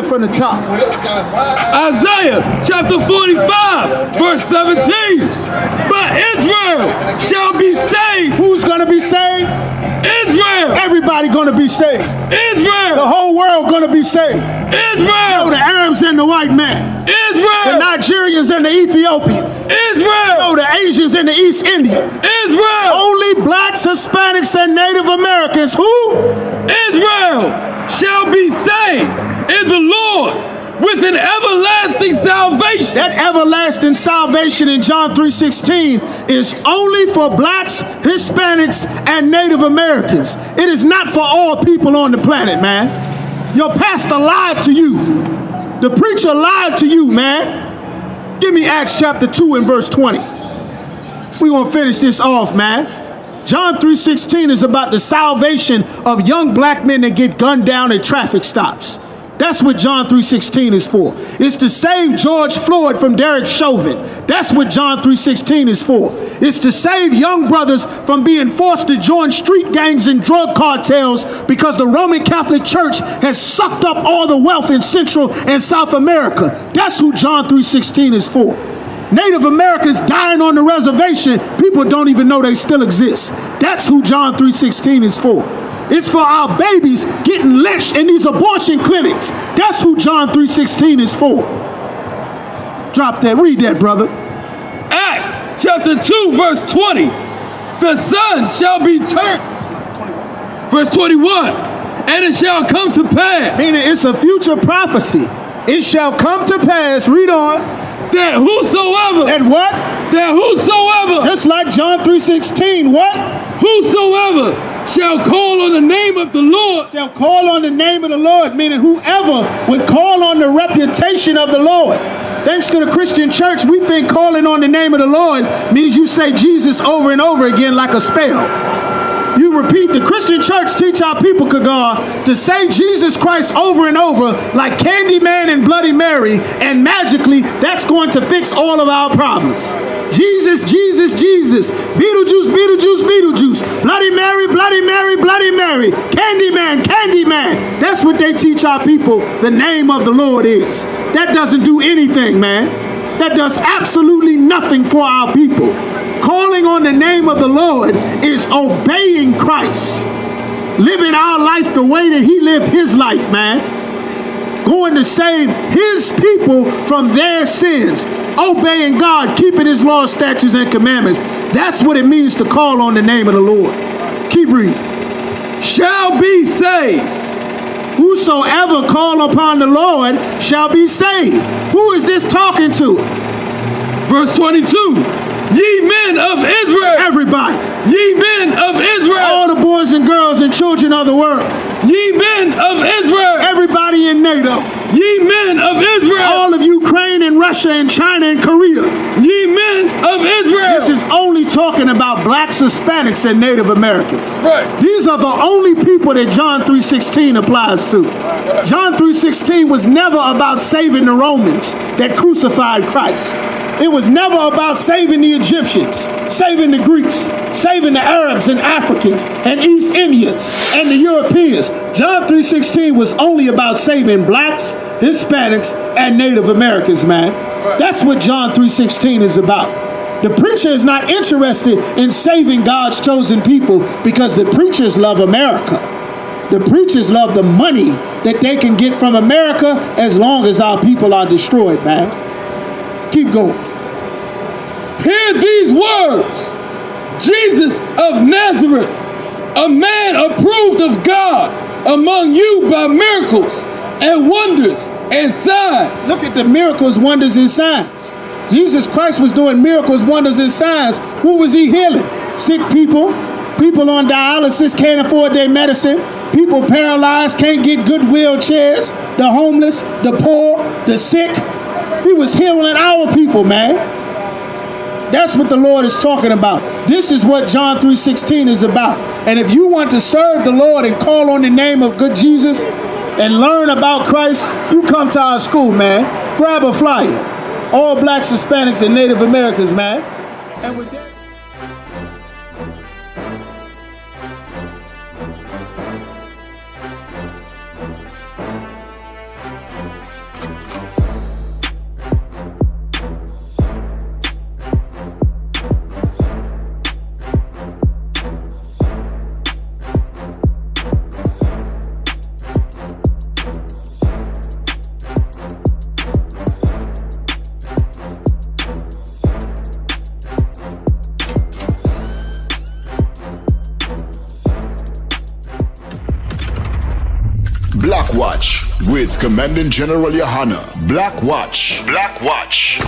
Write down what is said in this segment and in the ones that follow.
from the top. Isaiah chapter 45, verse 17. But Israel shall be saved. Who's going to be saved? Israel. Everybody going to be saved. Israel. The whole world going to be saved. Israel. No, the Arabs and the white man. Israel. The Nigerians and the Ethiopians. Israel. No, the Asians and the East Indians. Israel. Only blacks, Hispanics, and Native Americans. Who? Israel shall be saved in the Lord with an everlasting salvation. That everlasting salvation in John 3:16 is only for blacks, Hispanics, and Native Americans. It is not for all people on the planet, man. Your pastor lied to you. The preacher lied to you, man. Give me Acts chapter 2 and verse 20. We're going to finish this off, man. John 3:16 is about the salvation of young black men that get gunned down at traffic stops. That's what John 3:16 is for. It's to save George Floyd from Derek Chauvin. That's what John 3:16 is for. It's to save young brothers from being forced to join street gangs and drug cartels because the Roman Catholic Church has sucked up all the wealth in Central and South America. That's who John 3:16 is for. Native Americans dying on the reservation, people don't even know they still exist. That's who John 3:16 is for. It's for our babies getting lynched in these abortion clinics. That's who John 3:16 is for. Drop that. Read that, brother. Acts chapter 2, verse 20. The sun shall be turned. Verse 21. And it shall come to pass. Meaning it's a future prophecy. It shall come to pass. Read on. That whosoever. And what? That whosoever. Just like John 3:16. What? Whosoever shall call on the name of the Lord. Shall call on the name of the Lord. Meaning whoever would call on the reputation of the Lord. Thanks to the Christian church, we think calling on the name of the Lord means you say Jesus over and over again like a spell. You repeat, the Christian church teach our people, Kagar, to say Jesus Christ over and over like Candyman and Bloody Mary, and magically that's going to fix all of our problems. Jesus, Jesus, Jesus. Beetlejuice, Beetlejuice, Beetlejuice. Bloody Mary, Bloody Mary, Bloody Mary. Candyman, Candyman. That's what they teach our people the name of the Lord is. That doesn't do anything, man. That does absolutely nothing for our people. Calling on the name of the Lord is obeying Christ. Living our life the way that he lived his life, man. Going to save his people from their sins. Obeying God, keeping his laws, statutes, and commandments. That's what it means to call on the name of the Lord. Keep reading. Shall be saved. Whosoever call upon the Lord shall be saved. Who is this talking to? Verse 22. Ye men of Israel. Everybody. Ye men of Israel. All the boys and girls and children of the world. Ye men of Israel. Everybody in NATO. Ye men of Israel. All of Ukraine and Russia and China and Korea. Ye men of Israel. This is only talking about blacks, Hispanics, and Native Americans. Right. These are the only people that John 3:16 applies to. John 3:16 was never about saving the Romans that crucified Christ. It was never about saving the Egyptians, saving the Greeks, saving the Arabs and Africans and East Indians and the Europeans. John 3:16 was only about saving blacks, Hispanics, and Native Americans, man. That's what John 3:16 is about. The preacher is not interested in saving God's chosen people because the preachers love America. The preachers love the money that they can get from America as long as our people are destroyed, man. Keep going. Hear these words. Jesus of Nazareth, a man approved of God among you by miracles and wonders and signs. Look at the miracles, wonders, and signs. Jesus Christ was doing miracles, wonders, and signs. Who was he healing? Sick people, people on dialysis can't afford their medicine, people paralyzed can't get good wheelchairs, the homeless, the poor, the sick. He was healing our people, man. That's what the Lord is talking about. This is what John 3:16 is about. And if you want to serve the Lord and call on the name of good Jesus and learn about Christ, you come to our school, man. Grab a flyer. All blacks, Hispanics, and Native Americans, man. And with that with Commanding General YAHANNA. Black Watch. Black Watch.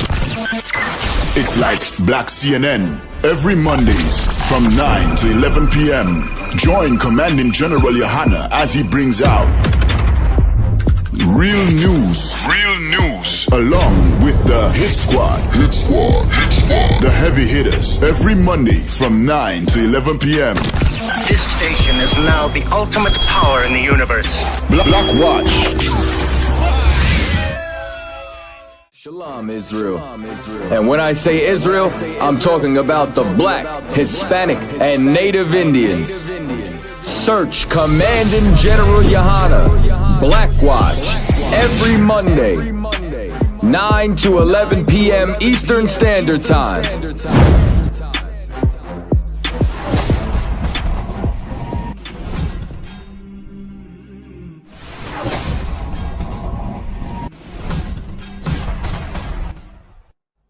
It's like Black CNN. Every Mondays from 9 to 11 p.m. Join Commanding General YAHANNA as he brings out real news, along with the Hit Squad, the heavy hitters, every Monday from 9 to 11 p.m. This station is now the ultimate power in the universe. Black Watch. Shalom, Israel. And when I say Israel, I'm talking about the black, Hispanic, and Native Indians. Search Commanding General YAHANNA, Black Watch, every Monday, 9 to 11 p.m. Eastern Standard Time.